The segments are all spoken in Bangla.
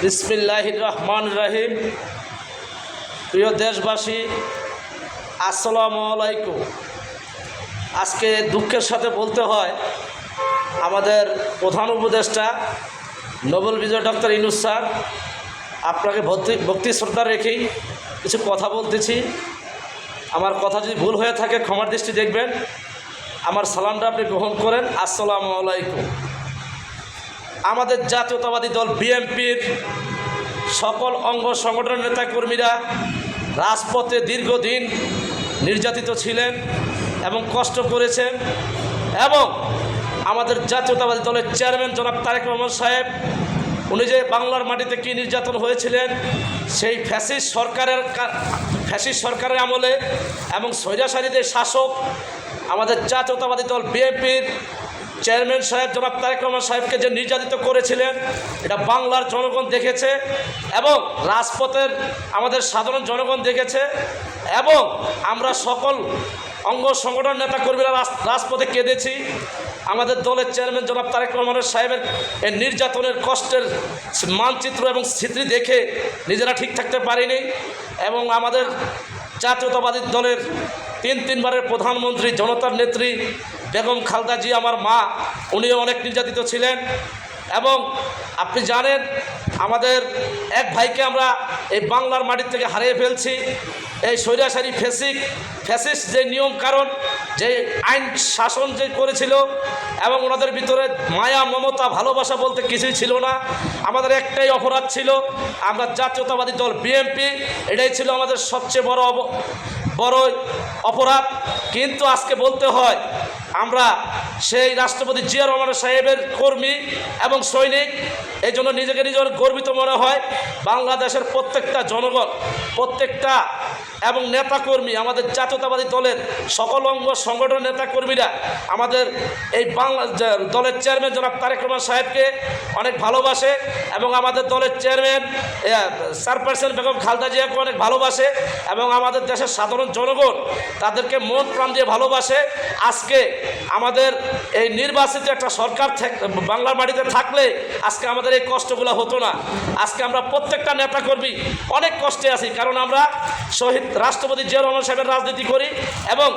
বিসমিল্লাহির রহমানির রহিম। প্রিয় দেশবাসী, আসসালামু আলাইকুম। আজকে দুঃখের সাথে বলতে হয়, আমাদের প্রধান উপদেষ্টা নোবেল বিজয় ডক্টর ইউনূস স্যার, আপনাকে ভক্তি শ্রদ্ধা রেখেই কিছু কথা বলতেছি। আমার কথা যদি ভুল হয়ে থাকে ক্ষমার দৃষ্টি দেখবেন। আমার সালামটা আপনি গ্রহণ করেন। আসসালামু আলাইকুম। আমাদের জাতীয়তাবাদী দল বিএনপির সকল অঙ্গ সংগঠনের নেতাকর্মীরা রাজপথে দীর্ঘদিন নির্যাতিত ছিলেন এবং কষ্ট করেছেন, এবং আমাদের জাতীয়তাবাদী দলের চেয়ারম্যান জনাব তারেক রহমান সাহেব, উনি যে বাংলার মাটিতে কী নির্যাতন হয়েছিলেন, সেই ফ্যাসিস্ট সরকারের আমলে এবং স্বৈরাচারীদের শাসক আমাদের জাতীয়তাবাদী দল বিএনপির চেয়ারম্যান সাহেব জনাব তারেক রহমান সাহেবকে যে নির্যাতিত করেছিলেন, এটা বাংলার জনগণ দেখেছে এবং রাজপথের আমাদের সাধারণ জনগণ দেখেছে, এবং আমরা সকল অঙ্গ সংগঠন নেতাকর্মীরা রাজপথে কেঁদেছি। আমাদের দলের চেয়ারম্যান জনাব তারেক রহমান সাহেবের এই নির্যাতনের কষ্টের মানচিত্র এবং স্মৃতি দেখে নিজেরা ঠিক থাকতে পারিনি, এবং আমাদের জাতীয়তাবাদী দলের তিনবারের প্রধানমন্ত্রী জনতার নেত্রী বেগম খালেদা জিয়া, আমার মা, উনিও অনেক নির্যাতিত ছিলেন। এবং আপনি জানেন, আমাদের এক ভাইকে আমরা এই বাংলার মাটির থেকে হারিয়ে ফেলছি। এই স্বৈরাচারী ফ্যাসিস্ট যে নিয়ম কারণ, যে আইন শাসন যে করেছিল, এবং ওনাদের ভিতরে মায়া মমতা ভালোবাসা বলতে কিছুই ছিল না। আমাদের একটাই অপরাধ ছিল, আমরা জাতীয়তাবাদী দল বিএনপি, এটাই ছিল আমাদের সবচেয়ে বড় অপরাধ। কিন্তু আজকে বলতে হয়, আমরা সেই রাষ্ট্রপতি জিয়া রহমান সাহেবের কর্মী এবং সৈনিক, এই জন্য নিজেকে গর্বিত মনে হয়। বাংলাদেশের প্রত্যেকটা জনগণ, প্রত্যেকটা এবং নেতাকর্মী, আমাদের জাতীয়তাবাদী দলের সকল অঙ্গ সংগঠনের নেতাকর্মীরা আমাদের এই দলের চেয়ারম্যান জনাব তারেক রহমান সাহেবকে অনেক ভালোবাসে, এবং আমাদের দলের চেয়ারম্যান চেয়ারপারসন বেগম খালেদা জিয়াকে অনেক ভালোবাসে, এবং আমাদের দেশের সাধারণ জনগণ তাদেরকে মন প্রাণ দিয়ে ভালোবাসে। আজকে আমাদের এই নির্বাচিত একটা সরকার বাংলার মাটিতে থাকলে আজকে আমাদের এই কষ্টগুলো হতো না। আজকে আমরা প্রত্যেকটা নেতাকর্মী অনেক কষ্টে আছি, কারণ আমরা শহীদ রাষ্ট্রপতি জিয়া রহমান সাহেবের রাজনীতি করি এবং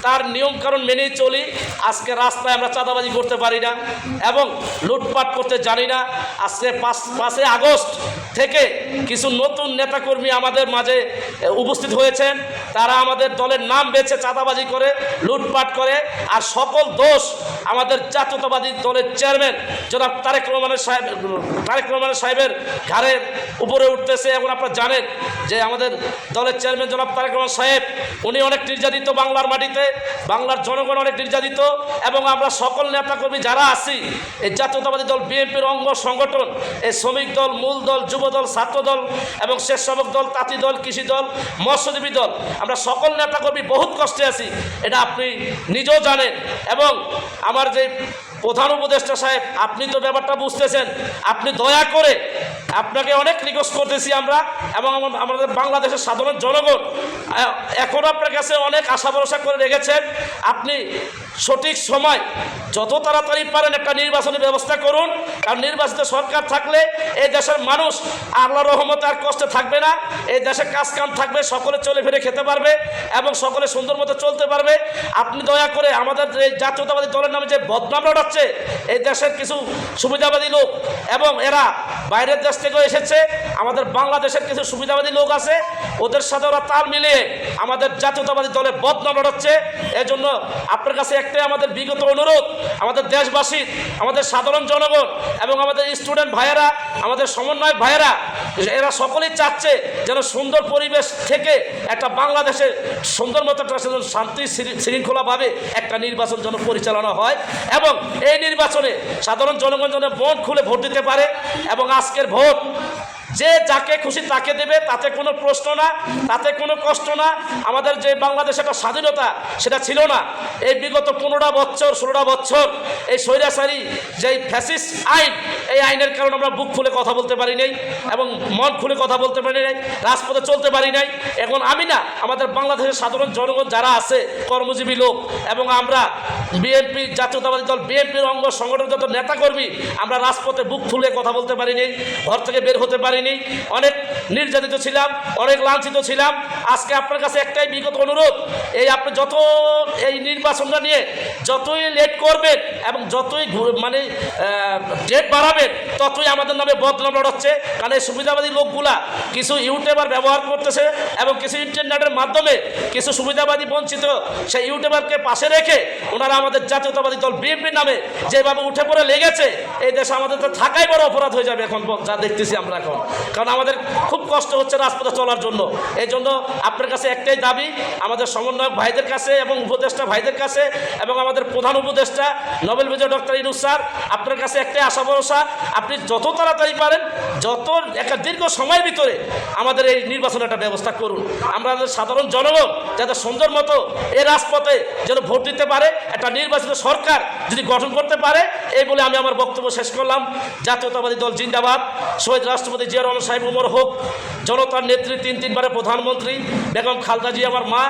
তার নিয়মকানুন মেনেই চলি। আজকে রাস্তায় আমরা চাঁদাবাজি করতে পারি না এবং লুটপাট করতে জানি না। আজকে 5ই আগস্ট থেকে কিছু নতুন নেতাকর্মী আমাদের মাঝে উপস্থিত হয়েছেন। তারা আমাদের দলের নাম বেছে চাঁদাবাজি করে, লুটপাট করে, আর সকল দোষ আমাদের জাতীয়তাবাদী দলের চেয়ারম্যান জনাব তারেক রহমান সাহেবের ঘাড়ের উপরে উঠতেছে। এবং আপনারা জানেন যে আমাদের দলের চেয়ারম্যান জনাব তারেক রহমান সাহেব, উনি অনেক নির্যাতিত বাংলার মাটিতে, বাংলার জনগণ অনেক নির্যাতিত, এবং আমরা সকল নেতাকর্মী যারা আছি এই জাতীয়তাবাদী দল বিএনপির অঙ্গ সংগঠন, এই শ্রমিক দল, মূল দল, যুব দল, ছাত্র দল এবং স্বেচ্ছাসেবক দল, তাঁতি দল, কৃষি দল, মৎস্যজীবী দল, আমরা সকল নেতাকর্মী বহুত কষ্টে আছি, এটা আপনি নিজেও জানেন। এবং আমার যে প্রধান উপদেষ্টা সাহেব, আপনি তো ব্যাপারটা বুঝতেছেন, আপনি দয়া করে, আপনাকে অনেক রিকোয়েস্ট করতেছি আমরা, এবং আমাদের বাংলাদেশের সাধারণ জনগণ এখন আপনার কাছে অনেক আশা ভরসা করে রেখেছেন। আপনি সঠিক সময় যত তাড়াতাড়ি পারেন একটা নির্বাচনের ব্যবস্থা করুন, কারণ নির্বাচিত সরকার থাকলে এই দেশের মানুষ আল্লাহর রহমতে আর কষ্টে থাকবে না। এই দেশে কাজ কাম থাকবে, সকলে চলে ফিরে খেতে পারবে এবং সকলে সুন্দর মতো চলতে পারবে। আপনি দয়া করে আমাদের এই জাতীয়তাবাদী দলের নামে যে বদনাম রটাচ্ছে এই দেশের কিছু সুবিধাবাদী লোক, এবং এরা বাইরের দেশ থেকেও এসেছে, আমাদের বাংলাদেশের কিছু সুবিধাবাদী লোক আছে, ওদের সাথে ওরা তাল মিলিয়ে আমাদের জাতীয়তাবাদী দলের বদনাম রটাচ্ছে। এজন্য আপনার কাছে একটাই আমাদের বিগত অনুরোধ, আমাদের দেশবাসী, আমাদের সাধারণ জনগণ এবং আমাদের স্টুডেন্ট ভাইয়েরা, আমাদের সমন্বয়ক ভাইয়েরা, এরা সকলেই চাচ্ছে যেন সুন্দর পরিবেশ থেকে একটা বাংলাদেশে সুন্দর মতো একটা শান্তি শৃঙ্খলাভাবে একটা নির্বাচন যেন পরিচালনা হয়, এবং এই নির্বাচনে সাধারণ জনগণ যেন মন খুলে ভোট দিতে পারে। এবং আজকের ভোট যে যাকে খুশি তাকে দেবে, তাতে কোনো প্রশ্ন না, তাতে কোনো কষ্ট না। আমাদের যে বাংলাদেশে একটা স্বাধীনতা সেটা ছিল না। এই বিগত 15টা বছর 16টা বছর এই স্বৈরাচারী যেই ফ্যাসিস্ট আইন, এই আইনের কারণে আমরা বুক খুলে কথা বলতে পারি নাই এবং মন খুলে কথা বলতে পারি নাই, রাজপথে চলতে পারি নাই। এখন আমি না, আমাদের বাংলাদেশের সাধারণ জনগণ যারা আছে, কর্মজীবী লোক, এবং আমরা বিএনপি, জাতীয়তাবাদী দল বিএনপির অঙ্গ সংগঠনের যত নেতাকর্মী, আমরা রাজপথে বুক খুলে কথা বলতে পারিনি, ঘর থেকে বের হতে পারিনি, অনেক নির্যাতিত ছিলাম, অনেক লাঞ্ছিত ছিলাম। আজকে আপনার কাছে একটাই বিগত অনুরোধ, এই আপনি যত এই নির্বাচনটা নিয়ে যতই লেট করবেন এবং যতই মানে ডেট বাড়াবেন, ততই আমাদের নামে বদনাম রটাচ্ছে। কারণ এই সুবিধাবাদী লোকগুলা কিছু ইউটিউবার ব্যবহার করতেছে এবং কিছু ইন্টারনেটের মাধ্যমে কিছু সুবিধাবাদী বঞ্চিত সেই ইউটিউবারকে পাশে রেখে ওনারা আমাদের জাতীয়তাবাদী দল বিএনপির নামে যেভাবে উঠে পড়ে লেগেছে, এই দেশে আমাদের তো থাকাই বড় অপরাধ হয়ে যাবে এখন, যা দেখতেছি আমরা এখন। কারণ আমাদের খুব কষ্ট হচ্ছে রাজপথে চলার জন্য। এই জন্য আপনার কাছে একটাই দাবি, আমাদের সমন্বয়ক ভাইদের কাছে এবং উপদেষ্টা ভাইদের কাছে এবং আমাদের প্রধান উপদেষ্টা নোবেল বিজয়ী ডক্টর ইউনূস স্যার, আপনার কাছে একটাই আশা ভরসা, আপনি যত তাড়াতাড়ি পারেন, যত একটা দীর্ঘ সময়ের ভিতরে আমাদের এই নির্বাচনের একটা ব্যবস্থা করুন। আমরা সাধারণ জনগণ যাতে সুন্দর মতো এই রাজপথে যেন ভোট দিতে পারে, একটা নির্বাচিত সরকার যদি গঠন করতে পারে, এই বলে আমি আমার বক্তব্য শেষ করলাম। জাতীয়তাবাদী দল জিন্দাবাদ। শহীদ রাষ্ট্রপতি জিয়া রহমান সাহেব উমর হোক। জনতার নেত্রী 3 প্রধানমন্ত্রী বেগম খালেদা জিয়া আমার মা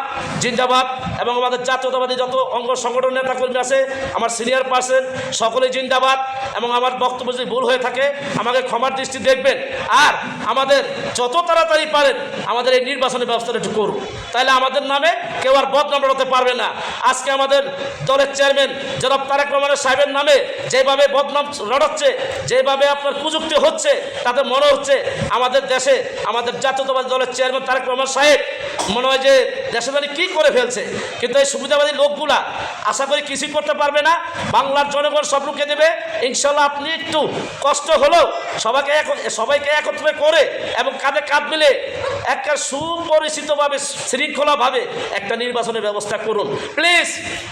জিন্দাবাদ। এবং আমাদের জাতীয়তাবাদী যত অঙ্গ সংগঠন নেতাকর্মী আছে, আমার সিনিয়র পার্সন সকলেই জিন্দাবাদ। এবং আমার বক্তব্য যদি ভুল হয়ে থাকে আমাকে ক্ষমার দৃষ্টি দেখবেন। আর আমাদের যত তাড়াতাড়ি পারেন আমাদের এই নির্বাচনের ব্যবস্থাটা একটু করুন, তাহলে আমাদের নামে কেউ আর বদনাম রটাতে পারবে না। আজকে আমাদের দলের চেয়ারম্যান জনাব তারেক রহমান সাহেবের নামে যেভাবে বদনাম রটাচ্ছে, যেভাবে আপনার কুযুক্তি হচ্ছে, তাতে মনে হচ্ছে আমাদের দেশে আমাদের জাতীয়তাবাদী দলের চেয়ারম্যান তারেক রহমান সাহেব মনে হয় যে দেশে জানি কী করে ফেলছে। কিন্তু এই সুবিধাবাদী লোকগুলা আশা করি কিছুই করতে পারবে না। বাংলার জনগণ সব রুখে দেবে ইনশাল্লাহ। আপনি একটু কষ্ট হলেও সবাইকে একত্রে করে এবং কাঁধে কাঁধ মিলে একটা সুপরিচিতভাবে শৃঙ্খলাভাবে একটা নির্বাচনের ব্যবস্থা করুন। প্লিজ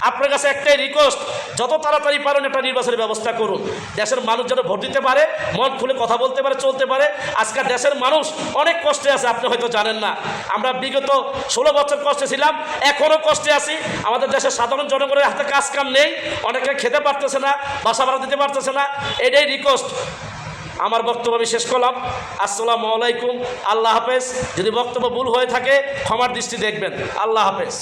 আপনার কাছে একটাই রিকোয়েস্ট, যত তাড়াতাড়ি পারেন একটা নির্বাচনের ব্যবস্থা করুন। দেশের মানুষ যেন ভোট দিতে পারে, মন খুলে কথা বলতে পারে, চলতে পারে। আজকাল দেশের মানুষ অনেক কষ্টে আছে, আপনি হয়তো জানেন না। আমরা বিগত 16 বছর কষ্টে ছিলাম, এখনও কষ্টে আছি। আমাদের দেশের সাধারণ জনগণের হাতে কাজ কাম নেই, অনেকে খেতে পারতেছে না, বাসা ভাড়া দিতে পারতেছে না। এটাই রিকোয়েস্ট। আমার বক্তব্য আমি শেষ করলাম। আসসালামু আলাইকুম, আল্লাহ হাফেজ। যদি বক্তব্য ভুল হয়ে থাকে ক্ষমার দৃষ্টি দেখবেন। আল্লাহ হাফেজ।